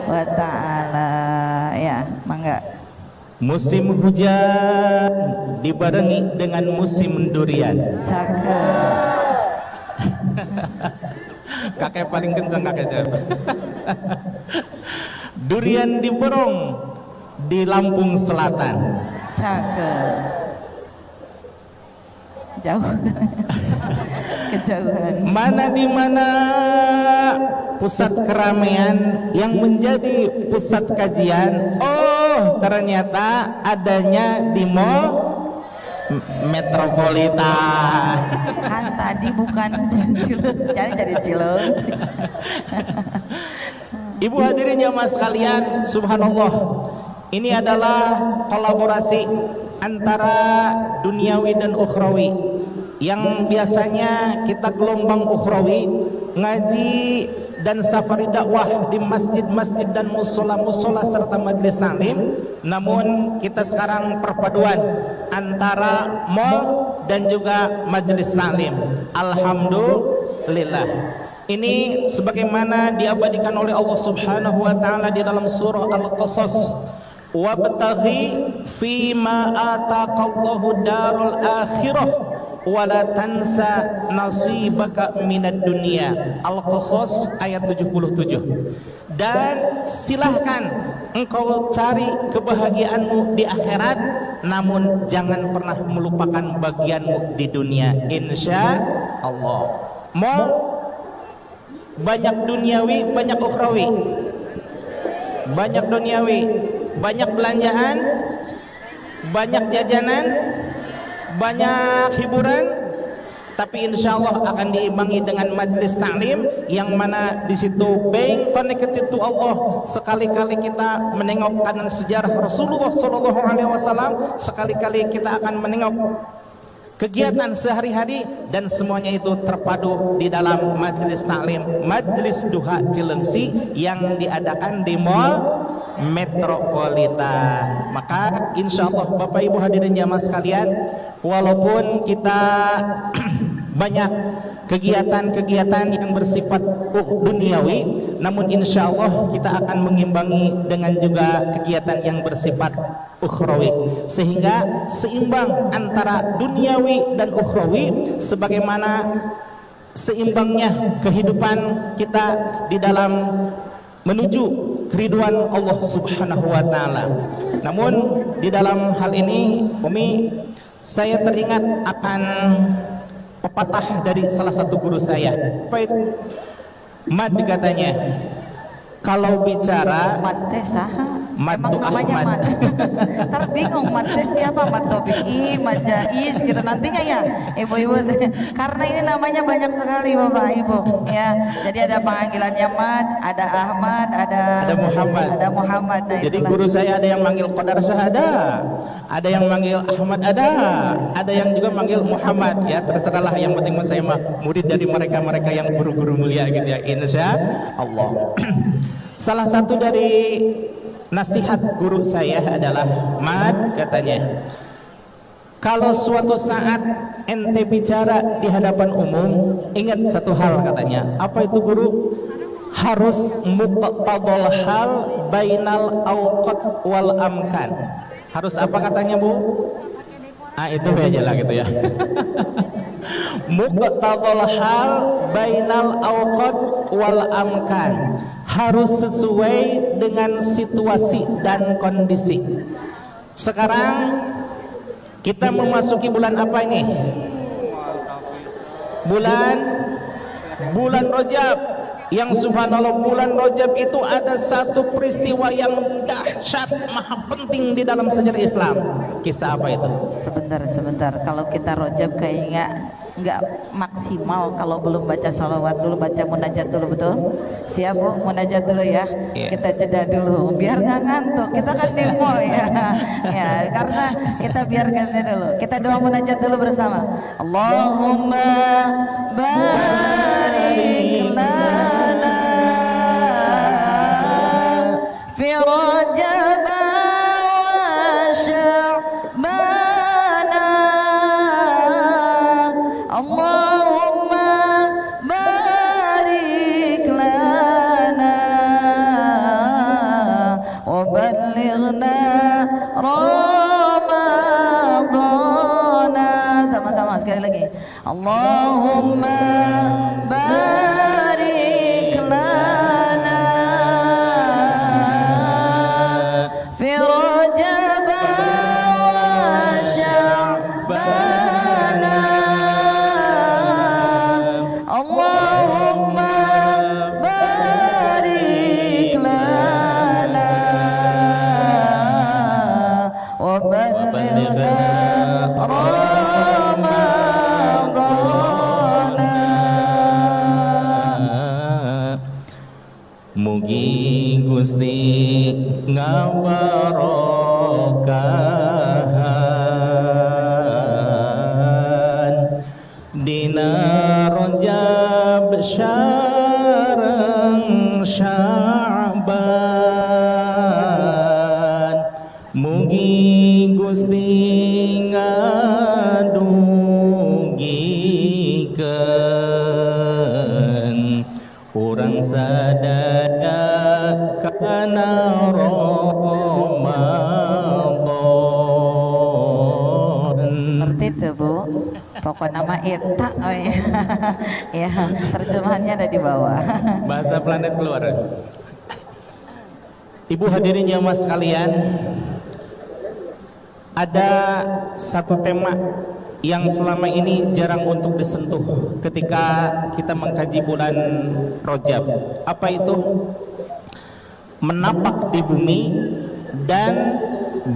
wa ta'ala. Ya, mangga. Musim hujan dibarengi dengan musim durian. Cakep. Kakek paling kencang kakek jawab. Durian diborong di Lampung Selatan. Cakep. Jauh. Kejauhan. Mana di mana pusat keramaian yang menjadi pusat kajian? Oh, ternyata adanya di Mall Metropolitan. Kan tadi bukan jadi Cileung. Ibu hadirin jamaah sekalian, subhanallah. Ini adalah kolaborasi antara duniawi dan ukhrawi. Yang biasanya kita gelombang ukhrawi ngaji dan safari dakwah di masjid-masjid dan musola-musola serta majelis taklim, namun kita sekarang perpaduan antara mall dan juga majelis taklim. Alhamdulillah. Ini sebagaimana diabadikan oleh Allah Subhanahu wa taala di dalam surah Al-Qasas, wabtaghi fima ataqallahu darul akhirah wala tansa nasibaka minad dunya. Al-Qasas ayat 77. Dan silahkan engkau cari kebahagiaanmu di akhirat, namun jangan pernah melupakan bagianmu di dunia, insya Allah. Mau banyak duniawi, banyak ukhrawi. Banyak duniawi, banyak belanjaan, banyak jajanan, banyak hiburan, tapi insya Allah akan diimbangi dengan majelis taklim yang mana di situ being connected to Allah. Sekali-kali kita menengok kanan sejarah Rasulullah Shallallahu Alaihi Wasallam, sekali-kali kita akan menengok kegiatan sehari-hari, dan semuanya itu terpadu di dalam majelis taklim, majelis duha Cilengsi yang diadakan di Mall Metropolitan. Maka insya Allah Bapak Ibu hadirin jamaah sekalian, walaupun kita banyak kegiatan-kegiatan yang bersifat duniawi, namun insya Allah kita akan mengimbangi dengan juga kegiatan yang bersifat ukhrawi, sehingga seimbang antara duniawi dan ukhrawi, sebagaimana seimbangnya kehidupan kita di dalam menuju keriduan Allah Subhanahu wa taala. Namun di dalam hal ini Umi, saya teringat akan pepatah dari salah satu guru saya. Mad katanya, kalau bicara Mat teh saha? Mat Emang namanya Ahmad. Mat. Ntar bingung Mat teh siapa? Mat Tobi'i, Mat Jais gitu nantinya ya ibu-ibu. Karena ini namanya banyak sekali Bapak Ibu ya. Jadi ada panggilannya Mat, ada Ahmad, ada Muhammad. Ada Muhammad. Nah, jadi itulah. guru saya ada yang manggil Qadar Syahada, ada yang manggil Ahmad, ada yang juga manggil Muhammad. Ya terserahlah, yang penting saya mah murid dari mereka-mereka yang guru-guru mulia gitu ya, insya Allah. Salah satu dari nasihat guru saya adalah, Mad katanya, kalau suatu saat ente bicara di hadapan umum, ingat satu hal katanya. Apa itu guru? Harus muqtadal hal bainal awqat wal amkan. Harus apa katanya Bu? Itu aja lah gitu ya. Muqtadal hal bainal awqat wal amkan. Harus sesuai dengan situasi dan kondisi. Sekarang kita memasuki bulan apa ini? Bulan Rajab. Yang subhanallah, bulan Rajab itu ada satu peristiwa yang dahsyat, maha penting di dalam sejarah Islam. Kisah apa itu? Sebentar. Kalau kita Rajab kayaknya nggak maksimal kalau belum baca sholawat dulu, baca munajat dulu, betul? Siap Bu, munajat dulu ya. Kita jeda dulu, biar nggak ngantuk. Kita kan di mall ya. Ya, karena kita biarkan dulu. Kita doa munajat dulu bersama. Allahumma barik lana fi Rajab wa Sya'bana. Allahumma barik lana ballighna Ramadana. Sama-sama sekali lagi. Allahumma barik lana fi Rajab wa Sya'ban. Allahumma barik lana wa ballighna Mugi Gusti ngabarokahan dina Rajab sareng Sya'ban. Mugi Gusti ngadugikeun urang sadaya kana Ramadan. Ngerti tuh Bu, pokok nama Eta. Oh ya, ya terjemahannya ada di bawah. Bahasa planet keluar. Ibu hadirin jamaah sekalian, ada satu tema yang selama ini jarang untuk disentuh ketika kita mengkaji bulan Rajab. Apa itu? Menapak di bumi dan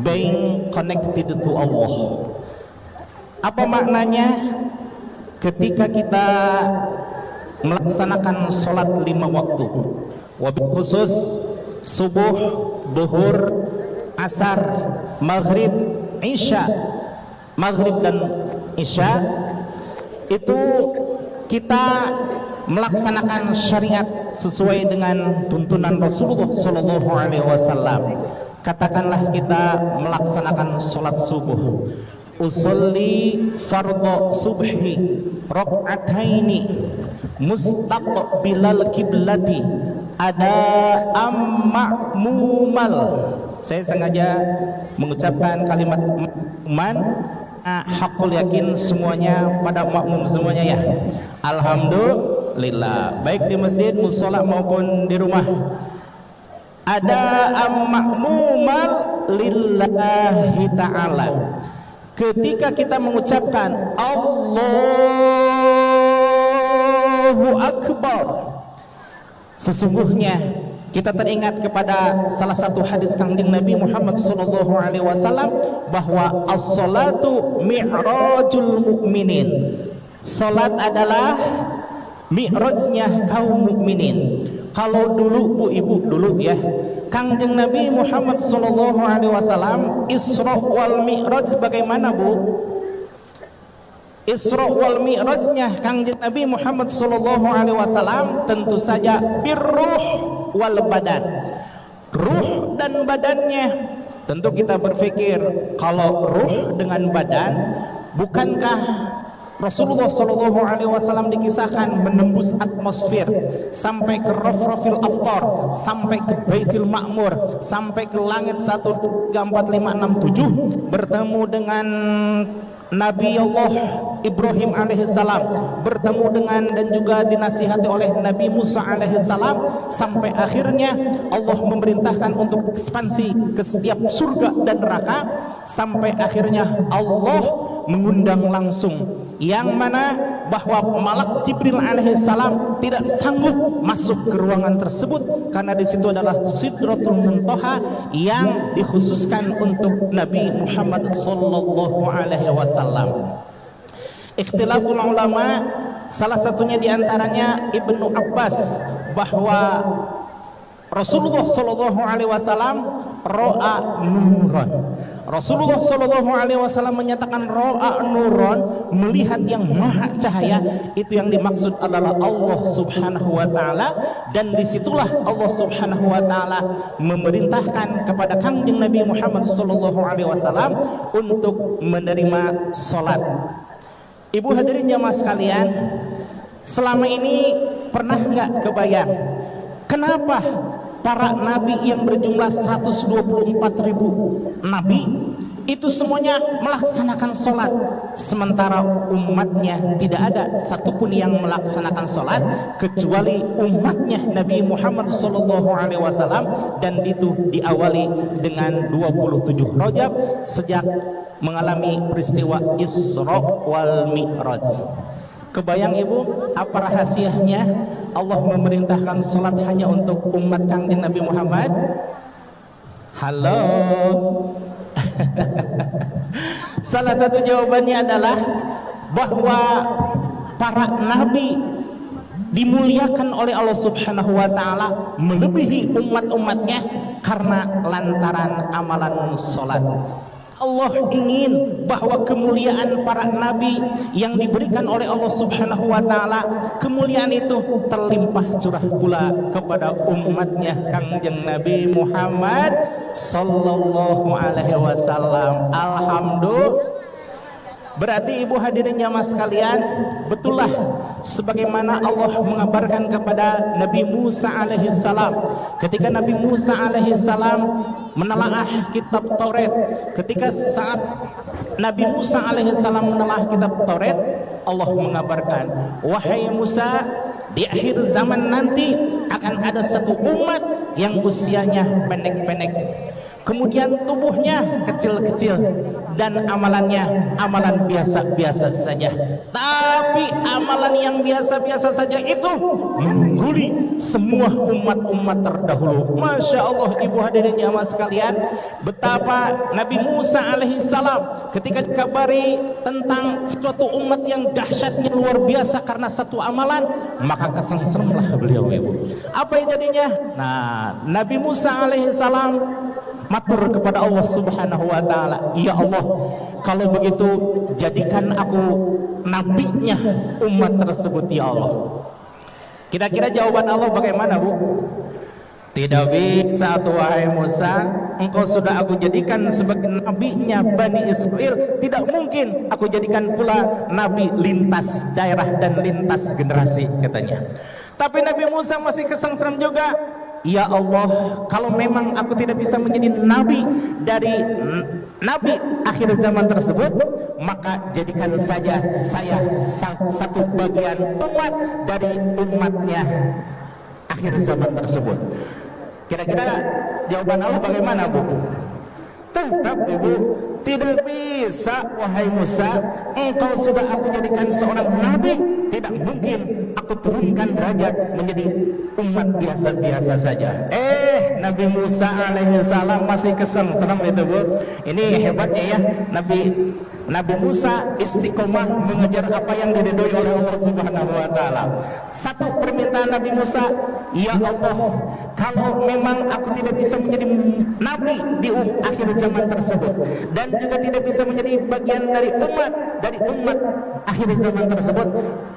being connected to Allah. Apa maknanya? Ketika kita melaksanakan sholat 5 waktu, wabil khusus subuh, duhur, asar, maghrib, isya. Maghrib dan isya itu kita melaksanakan syariat sesuai dengan tuntunan Rasulullah Sallallahu Alaihi Wasallam. Katakanlah kita melaksanakan sholat subuh, usolli fardhu subhi rakaataini mustaqbilal kiblati ada ma'mumal. Saya sengaja mengucapkan kalimat makmuman, hakul yakin semuanya pada makmum semuanya ya. Alhamdulillah, baik di masjid, musola maupun di rumah. Ada makmumal lillahi ta'ala. Ketika kita mengucapkan Allahu Akbar, sesungguhnya kita teringat kepada salah satu hadis Kangjeng Nabi Muhammad sallallahu alaihi wasallam bahwa as-salatu mi'rajul mu'minin. Salat adalah mi'rajnya kaum mukminin. Kalau dulu Bu Ibu dulu ya, Kangjeng Nabi Muhammad sallallahu alaihi wasallam Isra wal Mi'raj bagaimana Bu? Isra wal Mi'rajnya Kangjeng Nabi Muhammad sallallahu alaihi wasallam tentu saja birruh wal badan. Ruh dan badannya. Tentu kita berpikir kalau ruh dengan badan, bukankah Rasulullah sallallahu alaihi wasallam dikisahkan menembus atmosfer sampai ke Rafrafil Aftar, sampai ke Baitul Ma'mur, sampai ke langit 1 3 4 5 6 7 bertemu dengan Nabi Allah Ibrahim alaihissalam, bertemu dengan dan juga dinasihati oleh Nabi Musa alaihissalam, sampai akhirnya Allah memerintahkan untuk ekspansi ke setiap surga dan neraka, sampai akhirnya Allah mengundang langsung, yang mana bahwa malak Jibril alaihissalam tidak sanggup masuk ke ruangan tersebut karena di situ adalah Sidratul Muntaha yang dikhususkan untuk Nabi Muhammad sallallahu alaihi wasallam. Ikhtilaful ulama, salah satunya diantaranya Ibnu Abbas, bahwa Rasulullah sallallahu alaihi wasallam ro'a nuran. Rasulullah sallallahu alaihi wasallam menyatakan ro'a nuran, melihat yang maha cahaya. Itu yang dimaksud adalah Allah subhanahu wa ta'ala, dan disitulah Allah subhanahu wa ta'ala memerintahkan kepada Kangjeng Nabi Muhammad sallallahu alaihi wasallam untuk menerima salat. Ibu hadirin jamaah sekalian, selama ini pernah nggak kebayang kenapa para nabi yang berjumlah 124.000 nabi itu semuanya melaksanakan sholat, sementara umatnya tidak ada satupun yang melaksanakan sholat kecuali umatnya Nabi Muhammad SAW, dan itu diawali dengan 27 Rajab sejak mengalami peristiwa Isra wal Mi'raj. Kebayang ibu apa rahasianya Allah memerintahkan sholat hanya untuk umat Kangjeng Nabi Muhammad? Halo. Salah satu jawabannya adalah bahwa para nabi dimuliakan oleh Allah Subhanahu wa taala melebihi umat-umatnya karena lantaran amalan sholat. Allah ingin bahwa kemuliaan para nabi yang diberikan oleh Allah Subhanahu wa taala, kemuliaan itu terlimpah curah pula kepada umatnya Kangjeng Nabi Muhammad sallallahu alaihi wasallam. Alhamdulillah. Berarti ibu hadirin jamaah sekalian, betullah sebagaimana Allah mengabarkan kepada Nabi Musa alaihissalam ketika Nabi Musa alaihissalam menelaah kitab Taurat. Ketika saat Nabi Musa alaihissalam menelaah kitab Taurat, Allah mengabarkan, wahai Musa, di akhir zaman nanti akan ada satu umat yang usianya pendek-pendek, kemudian tubuhnya kecil-kecil, dan amalannya amalan biasa-biasa saja. Tapi amalan yang biasa-biasa saja itu mengungguli semua umat-umat terdahulu. Masya Allah ibu hadirin jamaah sekalian, betapa Nabi Musa alaihissalam ketika dikabari tentang suatu umat yang dahsyatnya luar biasa karena satu amalan, maka kesengsramlah beliau ibu. Apa yang jadinya? Nah, Nabi Musa alaihissalam matur kepada Allah Subhanahu wa taala, ya Allah, kalau begitu jadikan aku nabinya umat tersebut ya Allah. Kira-kira jawaban Allah bagaimana, Bu? Tidak bisa, wahai Musa, engkau sudah aku jadikan sebagai nabinya Bani Israel, tidak mungkin aku jadikan pula nabi lintas daerah dan lintas generasi, katanya. Tapi Nabi Musa masih kesengsram juga. Ya Allah, kalau memang aku tidak bisa menjadi nabi dari nabi akhir zaman tersebut, maka jadikan saja saya satu bagian umat dari umatnya akhir zaman tersebut. Kira-kira jawaban Allah bagaimana, Bu? Tetap ibu, tidak bisa wahai Musa, engkau sudah aku jadikan seorang nabi, tidak mungkin aku turunkan derajat menjadi umat biasa-biasa saja. Nabi Musa alaihissalam masih kesengsram itu, Bu. Ini hebatnya ya, Nabi Musa istiqomah mengejar apa yang diridhoi oleh Allah Subhanahu wa taala. Satu permintaan Nabi Musa, ya Allah, kalau memang aku tidak bisa menjadi nabi di akhir zaman tersebut, dan juga tidak bisa menjadi bagian dari umat akhir zaman tersebut,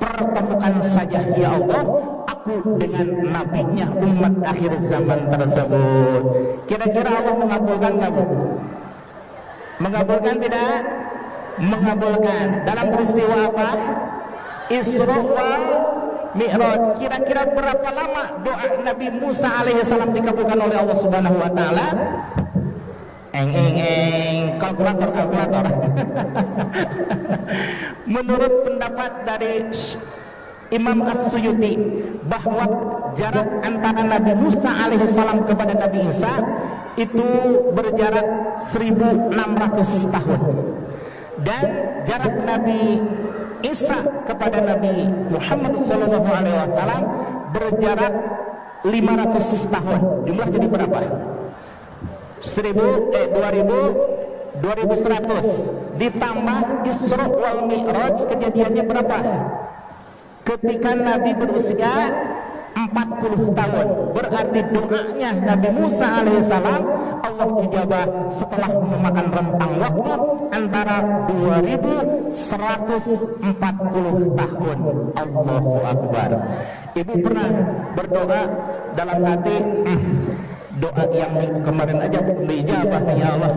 pertemukan saja ya Allah aku dengan nabinya umat akhir zaman tersebut. Kira-kira Allah mengabulkan nggak, Bu? Mengabulkan tidak? Mengabulkan. Dalam peristiwa apa? Isra wal Mi'raj. Kira-kira berapa lama doa Nabi Musa alaihissalam dikabulkan oleh Allah Subhanahu wa taala? Kalkulator. Menurut pendapat dari Imam As-Suyuti, bahwa jarak antara Nabi Musa alaihissalam kepada Nabi Isa itu berjarak 1600 tahun, dan jarak Nabi Isa kepada Nabi Muhammad SAW berjarak 500 tahun. Jumlah jadi berapa? 2100 ditambah Isra wal Mi'raj, kejadiannya berapa? Ketika Nabi berusia 40 tahun, berarti doanya Nabi Musa alaihissalam Allah ijabah setelah memakan rentang waktu antara 2140 tahun. Allahu Akbar. Ibu pernah berdoa dalam hati, doa yang kemarin aja belum diijabah ya Allah.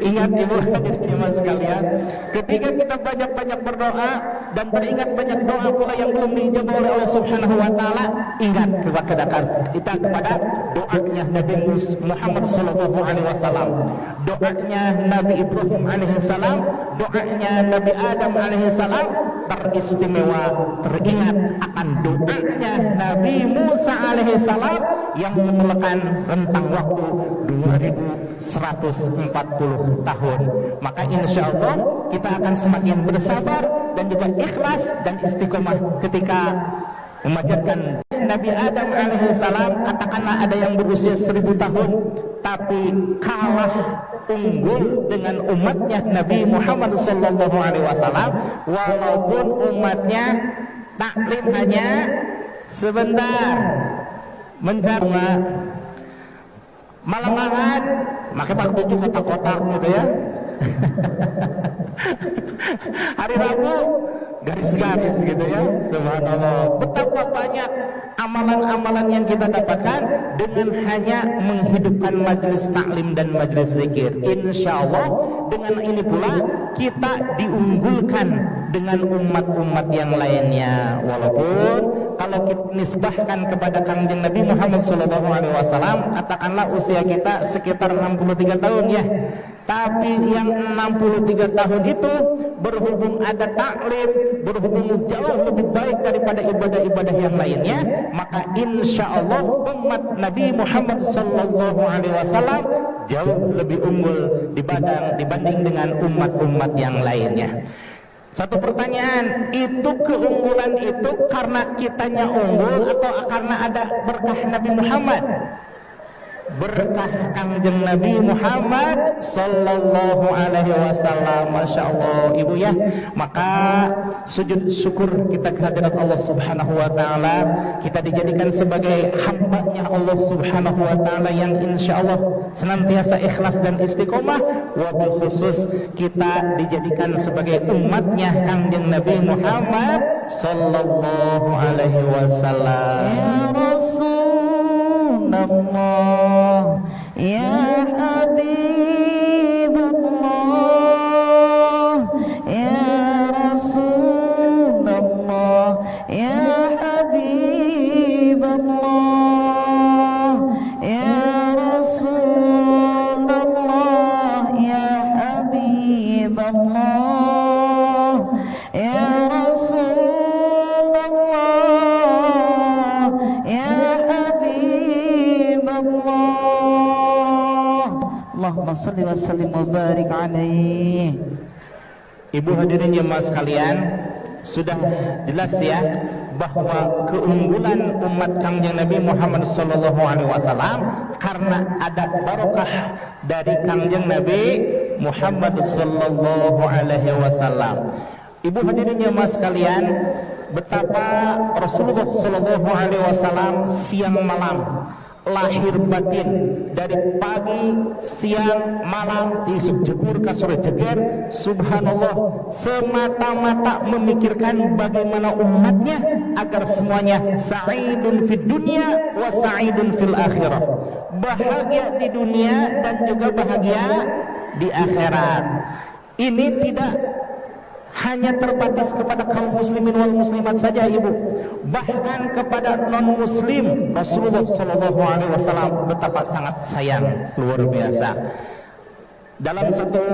Ingat ibu hadirin mas sekalian, ketika kita banyak-banyak berdoa dan teringat banyak doa pula yang belum diijabah oleh Allah Subhanahu wa taala, ingat kepada kita kepada doanya Nabi Muhammad sallallahu alaihi wasallam, doanya Nabi Ibrahim alaihi salam, doanya Nabi Adam alaihi salam, teristimewa teringat akan doanya Nabi Musa alaihi salam yang memerlukan rentang waktu 2140 tahun. Maka insya Allah kita akan semakin bersabar dan juga ikhlas dan istiqomah ketika memanjatkan Nabi Adam alaihi salam. Katakanlah ada yang berusia 1000 tahun tapi kalah unggul dengan umatnya Nabi Muhammad sallallahu alaihi wasallam, walaupun umatnya taklim hanya sebentar, mencari malam-malam makai waktu itu kotak-kotak gitu ya. Hari Rabu garis-garis gitu ya. Subhanallah, betapa banyak amalan-amalan yang kita dapatkan dengan hanya menghidupkan majelis taklim dan majelis zikir. Insya Allah dengan ini pula kita diunggulkan dengan umat-umat yang lainnya. Walaupun kalau kita nisbahkan kepada Kangjeng Nabi Muhammad SAW, katakanlah usia kita sekitar 63 tahun ya, tapi yang 63 tahun itu berhubung ada taklim, berhubung jauh lebih baik daripada ibadah-ibadah yang lainnya, maka insya Allah umat Nabi Muhammad SAW jauh lebih unggul dibanding dengan umat-umat yang lainnya. Satu pertanyaan, itu keunggulan itu karena kitanya unggul atau karena ada berkah Nabi Muhammad? Berkah Kangjeng Nabi Muhammad sallallahu alaihi wasallam. Masya Allah ibu ya. Maka sujud syukur kita kehadirat Allah subhanahu wa ta'ala, kita dijadikan sebagai hambanya Allah subhanahu wa ta'ala yang insya Allah senantiasa ikhlas dan istiqomah. Wabil khusus kita dijadikan sebagai umatnya Kangjeng Nabi Muhammad sallallahu alaihi wasallam. Ya Rasulullah, ya Habibullah, ya Rasulullah, ya Habibullah, ya Rasulullah, ya Habibullah, ya Rasulullah, ya Allahumma salli wa sallim wa barik alaihi. Ibu hadirin jemaah sekalian, sudah jelas ya bahwa keunggulan umat Kangjeng Nabi Muhammad sallallahu alaihi wasallam karena ada barokah dari Kangjeng Nabi Muhammad sallallahu alaihi wasallam. Ibu hadirin jemaah sekalian, betapa Rasulullah sallallahu alaihi wasallam siang malam lahir batin, dari pagi, siang, malam, isuk jegur, kasore jeger, subhanallah, semata-mata memikirkan bagaimana umatnya agar semuanya sa'idun fid dunya wa sa'idun fil akhirah, bahagia di dunia dan juga bahagia di akhirat. Ini tidak hanya terbatas kepada kaum muslimin wal muslimat saja ibu, bahkan kepada non muslim Rasulullah sallallahu alaihi wasallam betapa sangat sayang luar biasa. Dalam satu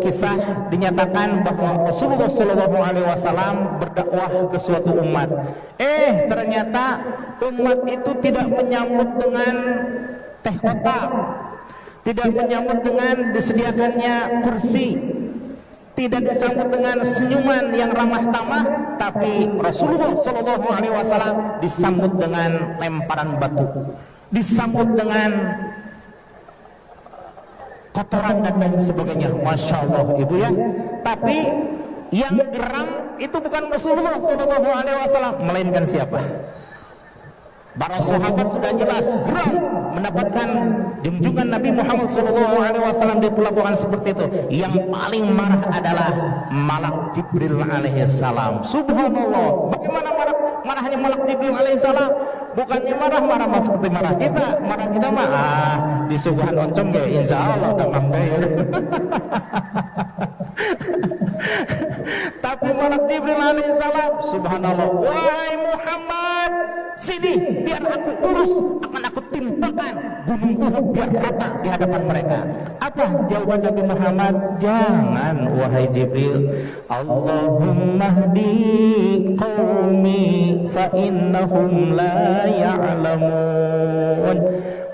kisah dinyatakan bahwa Rasulullah sallallahu alaihi wasallam berdakwah ke suatu umat. Ternyata umat itu tidak menyambut dengan teh kotak, tidak menyambut dengan disediakannya kursi, tidak disambut dengan senyuman yang ramah tamah, tapi Rasulullah sallallahu alaihi wasallam disambut dengan lemparan batu, disambut dengan kotoran dan lain sebagainya. Masya Allah ibu ya. Tapi yang geram itu bukan Rasulullah sallallahu alaihi wasallam, melainkan siapa? Para sahabat sudah jelas geram mendapatkan junjungan Nabi Muhammad SAW di pelabuhan seperti itu. Yang paling marah adalah Malak Jibril alaihissalam. Subhanallah, bagaimana marahnya Malak Jibril alaihissalam? bukannya marah mah seperti marah kita mah disuguhan oncom ya insya Allah damang deh. Tapi malak Jibril alaihissalam, subhanallah, wahai Muhammad, sini biar aku urus, akan aku timpakan gunung Uhud biar rata di hadapan mereka. Apa jawaban Nabi Muhammad? Jangan wahai Jibril. Allahumma hdi qaumi fa innahum la ya'lamun.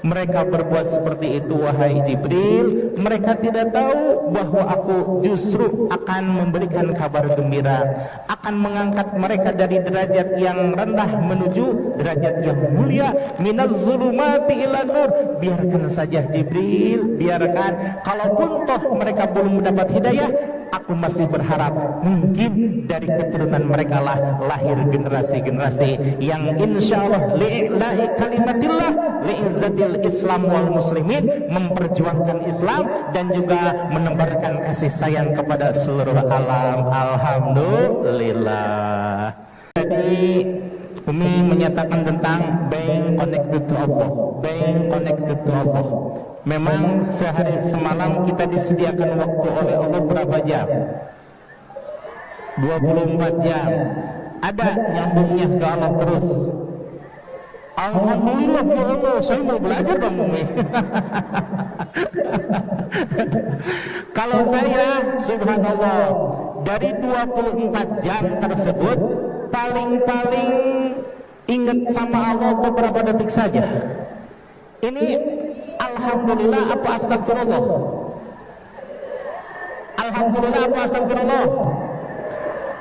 Mereka berbuat seperti itu wahai Jibril, mereka tidak tahu bahwa aku justru akan memberikan kabar gembira, akan mengangkat mereka dari derajat yang rendah menuju derajat yang mulia, minaz zulumati ila nur. Biarkan saja Jibril, biarkan, kalaupun toh mereka belum mendapat hidayah, aku masih berharap mungkin dari keturunan mereka lah lahir generasi-generasi yang insyaallah li'ilahi kalimatillah li'izzatil Islam wal muslimin, memperjuangkan Islam dan juga menebarkan kasih sayang kepada seluruh alam. Alhamdulillah. Jadi Umi menyatakan tentang being connected to Allah, being connected to Allah. Memang sehari semalam kita disediakan waktu oleh Allah berapa jam? 24 jam. Ada nyambungnya ke Allah terus. Alhamdulillah ya Allah, saya mau belajar dong Umi. Kalau saya, subhanallah, dari 24 jam tersebut paling-paling ingat sama Allah beberapa detik saja. Ini alhamdulillah apa astagfirullah? Alhamdulillah apa astagfirullah?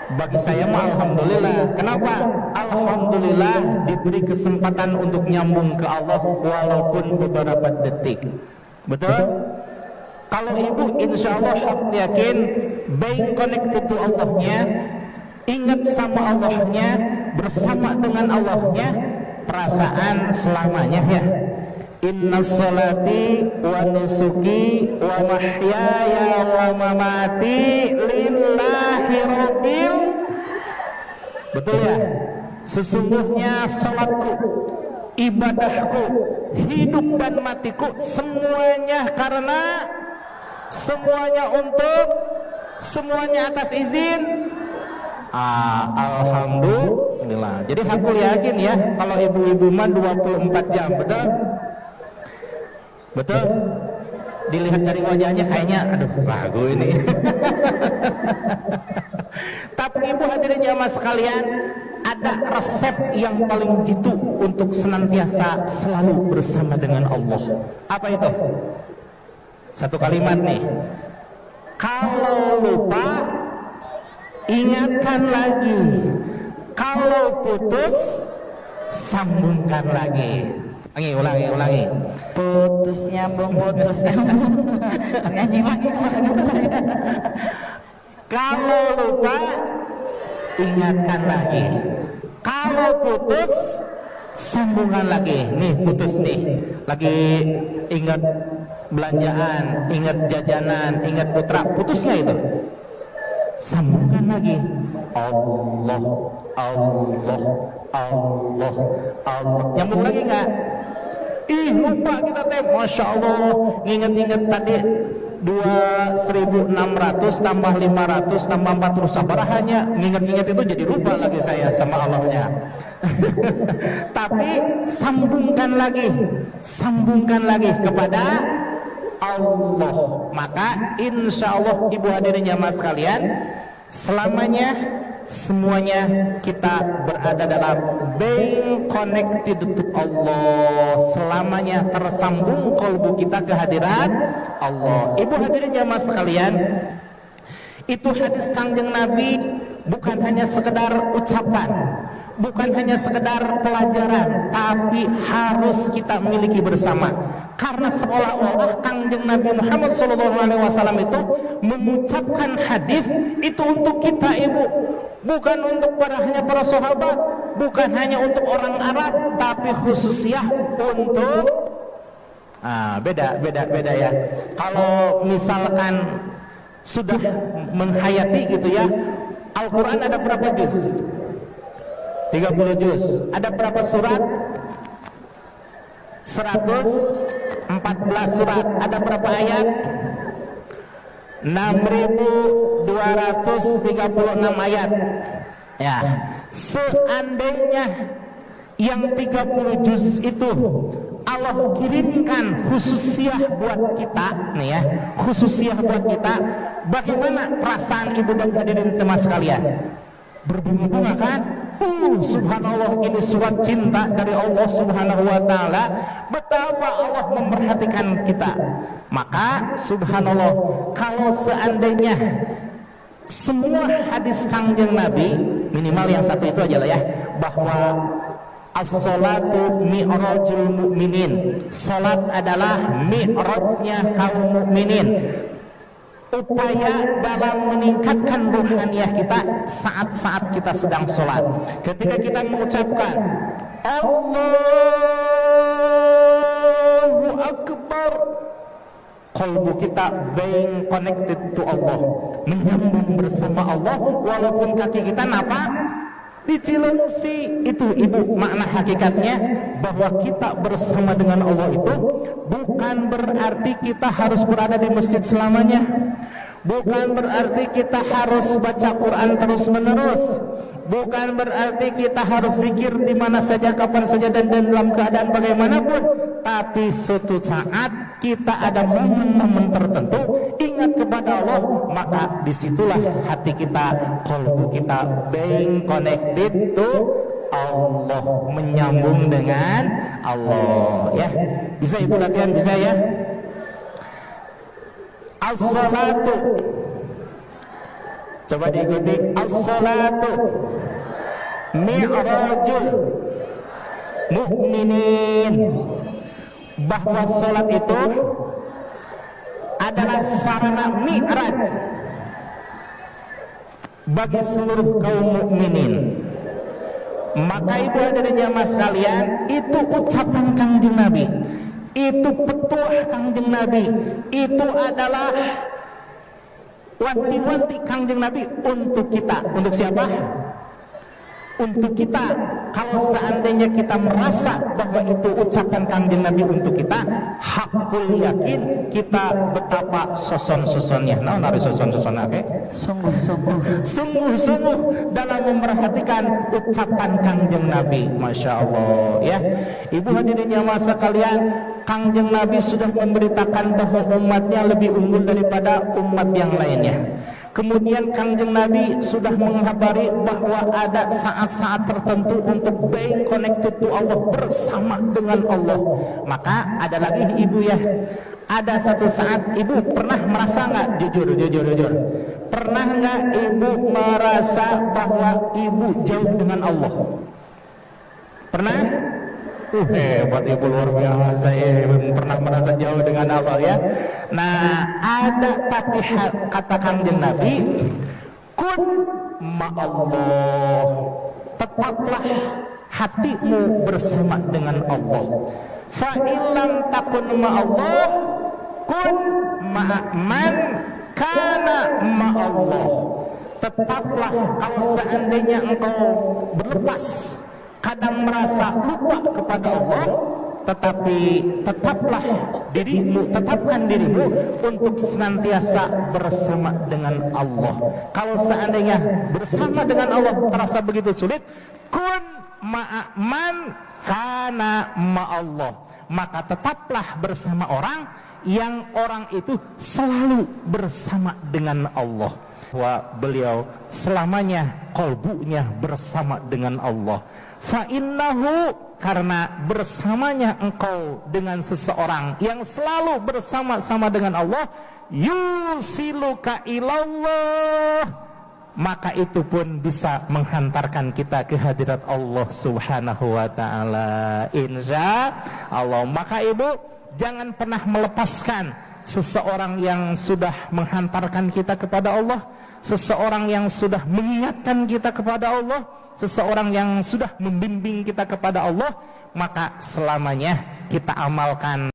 Bagi saya mah alhamdulillah. Kenapa? Alhamdulillah diberi kesempatan untuk nyambung ke Allah walaupun beberapa detik. Betul? Kalau ibu insya Allah yakin being connected to Allahnya, ingat sama Allahnya, bersama dengan Allahnya, perasaan selamanya ya. Inna sholati wa nusuki wa mahyaya wa mamati lillahi rabbil. Betul ya? Sesungguhnya salatku, ibadahku, hidup dan matiku semuanya karena, semuanya untuk, semuanya atas izin. Alhamdulillah. Jadi aku yakin ya kalau ibu-ibu mah 24 jam, betul? Betul? Dilihat dari wajahnya kayaknya aduh ragu ini. Tapi ibu hadirin jamaah sekalian, ada resep yang paling jitu untuk senantiasa selalu bersama dengan Allah. Apa itu? Satu kalimat nih. Kalau lupa, ingatkan lagi. Kalau putus, sambungkan lagi. Ulangi. Putus nyambung. Nyanyi lagi saya. Kalau lupa, ingatkan lagi. Kalau putus, sambungkan lagi. Nih putus nih, lagi ingat belanjaan, ingat jajanan, ingat putra, putusnya itu sambungkan lagi. Allah. Nyambung lagi nggak? Ih lupa kita teh, masya Allah, nginget-nginget tadi 2.600 tambah 500 tambah 40 sabarahannya, nginget-nginget itu jadi lupa lagi saya sama Allahnya. Tapi sambungkan lagi kepada Allah. Maka insya Allah ibu hadirin jamaah sekalian, selamanya semuanya kita berada dalam being connected to Allah, selamanya tersambung kalbu kita ke hadirat Allah. Ibu hadirin jamaah sekalian, itu hadis Kangjeng Nabi bukan hanya sekedar ucapan, bukan hanya sekedar pelajaran, tapi harus kita miliki bersama. Karena seolah-olah Kangjeng Nabi Muhammad SAW itu mengucapkan hadis itu untuk kita ibu, bukan untuk hanya para sahabat, bukan hanya untuk orang Arab, tapi khususnya untuk beda ya. Kalau misalkan sudah menghayati gitu ya, Al-Quran ada berapa juz? 30 juz. Ada berapa surat? 114 surat. Ada berapa ayat? 6.236 ayat. Ya, seandainya yang 30 juz itu Allah kirimkan khususiah buat kita nih ya, khususiah buat kita, bagaimana perasaan ibu dan hadirin semua sekalian? Berbunga-bunga kan? Subhanallah, ini surat cinta dari Allah Subhanahu wa taala. Betapa Allah memperhatikan kita. Maka subhanallah, kalau seandainya semua hadis Kangjeng Nabi, minimal yang satu itu aja lah ya, bahwa as-salatu mi'rajul mu'minin, salat adalah mi'rajnya kaum mukminin. Upaya dalam meningkatkan ruhaniyah kita saat-saat kita sedang sholat, ketika kita mengucapkan Allahu Akbar, kalbu kita being connected to Allah, menyambung bersama Allah, walaupun kaki kita napa di Cilengsi. Itu ibu makna hakikatnya, bahwa kita bersama dengan Allah itu bukan berarti kita harus berada di masjid selamanya, bukan berarti kita harus baca Quran terus menerus, bukan berarti kita harus zikir di mana saja, kapan saja, dan dalam keadaan bagaimanapun. Tapi suatu saat kita ada momen-momen tertentu ingat kepada Allah, maka disitulah hati kita, kalbu kita being connected to Allah, menyambung dengan Allah ya. Bisa ibu latihan, bisa ya. As-salatu, coba diikuti. As-salatu mi'rajul mu'minin, bahwa salat itu adalah sarana mi'raj bagi seluruh kaum mukminin. Maka ibu hadirin jamaah sekalian, itu ucapan Kangjeng Nabi, itu petuah Kangjeng Nabi, itu adalah wanti-wanti Kangjeng Nabi untuk kita. Untuk siapa? Untuk kita. Kalau seandainya kita merasa bahwa itu ucapan Kangjeng Nabi untuk kita, hakul yakin kita betapa soson-sosonnya. Nah, nari soson-soson oke? Sungguh-sungguh dalam memperhatikan ucapan Kangjeng Nabi. Masya Allah ya. Ibu hadirin jamaah sekalian, Kangjeng Nabi sudah memberitakan bahwa umatnya lebih unggul daripada umat yang lainnya. Kemudian Kangjeng Nabi sudah menghabari bahwa ada saat-saat tertentu untuk being connected to Allah, bersama dengan Allah. Maka ada lagi ibu ya, ada satu saat ibu pernah merasa nggak, jujur, pernah nggak ibu merasa bahwa ibu jauh dengan Allah? Pernah? Hebat ibu, luar biasa ya, pernah merasa jauh dengan Allah ya. Nah, ada tapi kata Kangjeng Nabi, kun ma'allah, tetaplah hatimu bersama dengan Allah. Fa illam takun ma'allah, kun ma'man kana ma'allah. Tetaplah, kalau seandainya engkau berlepas, kadang merasa lupa kepada Allah, tetapi tetapkan dirimu untuk senantiasa bersama dengan Allah. Kalau seandainya bersama dengan Allah terasa begitu sulit, kun ma'aman kana ma'allah, maka tetaplah bersama orang yang orang itu selalu bersama dengan Allah. Wah, beliau selamanya kolbunya bersama dengan Allah. Fa innahu, karena bersamanya engkau dengan seseorang yang selalu bersama-sama dengan Allah, yusiluka ilallah, maka itu pun bisa menghantarkan kita ke hadirat Allah Subhanahu wa taala, insya Allah. Maka ibu jangan pernah melepaskan seseorang yang sudah menghantarkan kita kepada Allah, seseorang yang sudah mengingatkan kita kepada Allah, seseorang yang sudah membimbing kita kepada Allah, maka selamanya kita amalkan